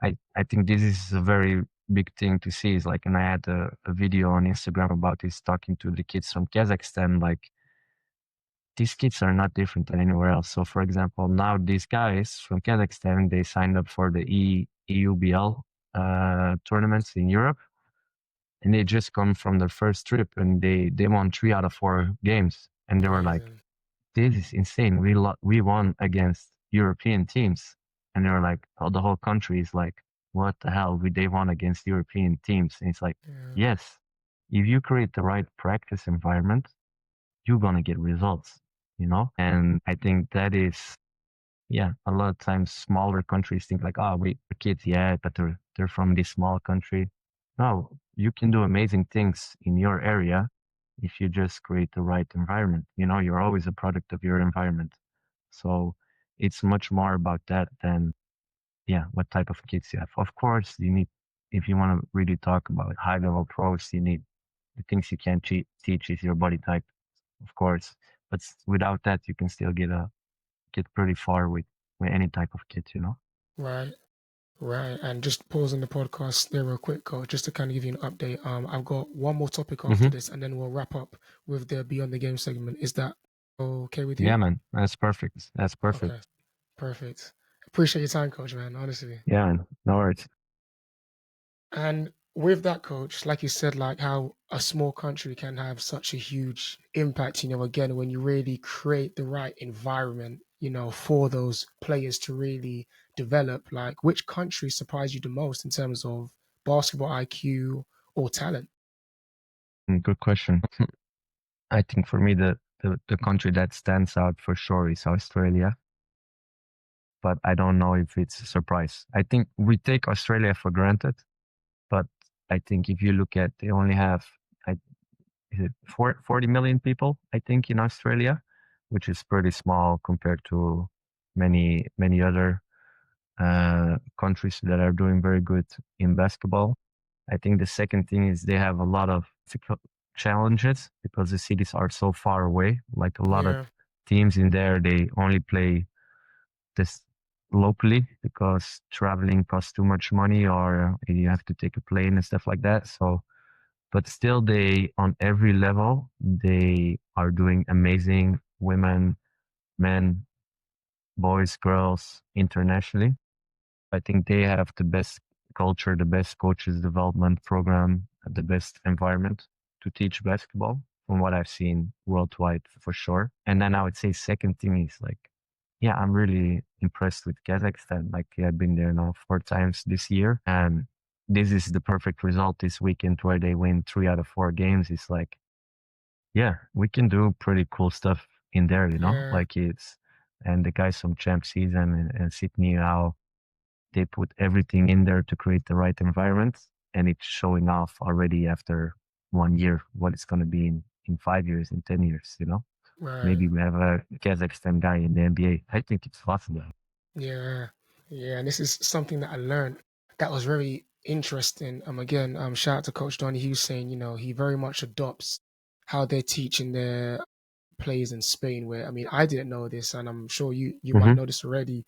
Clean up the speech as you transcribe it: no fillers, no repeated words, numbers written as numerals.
I think this is a very big thing to see. Is like, and I had a video on Instagram about this, talking to the kids from Kazakhstan. Like, these kids are not different than anywhere else. So, for example, now these guys from Kazakhstan, they signed up for the EUBL tournaments in Europe, and they just come from their first trip, and they won 3 out of 4 games, and they were like, Amazing. "This is insane. We won against European teams," and they were like, oh, the whole country is like, "What the hell? They won against European teams?" And it's like, Yeah. yes, if you create the right practice environment, you're gonna get results, you know. And I think that is, yeah, a lot of times smaller countries think like, oh, we the kids, yeah, but they're from this small country. No, you can do amazing things in your area if you just create the right environment. You know, you're always a product of your environment. So it's much more about that than, yeah, what type of kids you have. Of course, you need, if you want to really talk about high level pros, you need the things you can teach is your body type, of course. But without that, you can still get pretty far with any type of kit, you know? Right. Right. And just pausing the podcast there real quick, coach, just to kind of give you an update. I've got one more topic after Hmm. this, and then we'll wrap up with the Beyond the Game segment. Is that okay with you? Yeah, man. That's perfect. That's perfect. Okay. Perfect. Appreciate your time, coach, man, honestly. Yeah, man. No worries. And with that, coach, like you said, like how a small country can have such a huge impact, again, when you really create the right environment, for those players to really develop, like which country surprised you the most in terms of basketball IQ or talent? Good question. I think for me, the country that stands out for sure is Australia, but I don't know if it's a surprise. I think we take Australia for granted, but I think if you look at, they only have, I, is it 40 million people, I think, in Australia, which is pretty small compared to many other countries that are doing very good in basketball. I think the second thing is they have a lot of physical challenges because the cities are so far away. Like a lot of Yeah, teams in there, they only play this locally because traveling costs too much money, or you have to take a plane and stuff like that. So, but still, they, on every level, they are doing amazing, women, men, boys, girls, internationally. I think they have the best culture, the best coaches development program, the best environment to teach basketball from what I've seen worldwide for sure. And then I would say second thing is like, yeah, I'm really impressed with Kazakhstan. Like, I've been there now 4 times this year, and this is the perfect result this weekend where they win 3 out of 4 games. It's like, yeah, we can do pretty cool stuff in there, you know, yeah, like it's, and the guys from Champ Season and Sydney, how they put everything in there to create the right environment, and it's showing off already after 1 year what it's going to be in 5 years, in 10 years, you know. right. Maybe we have a Kazakhstan guy in the NBA. I think it's possible. Yeah, yeah, and this is something that I learned that was very interesting. Again, shout out to Coach Donnie. He was saying, he very much adopts how they're teaching their plays in Spain. Where I mean, I didn't know this, and I'm sure you might Hmm. know this already.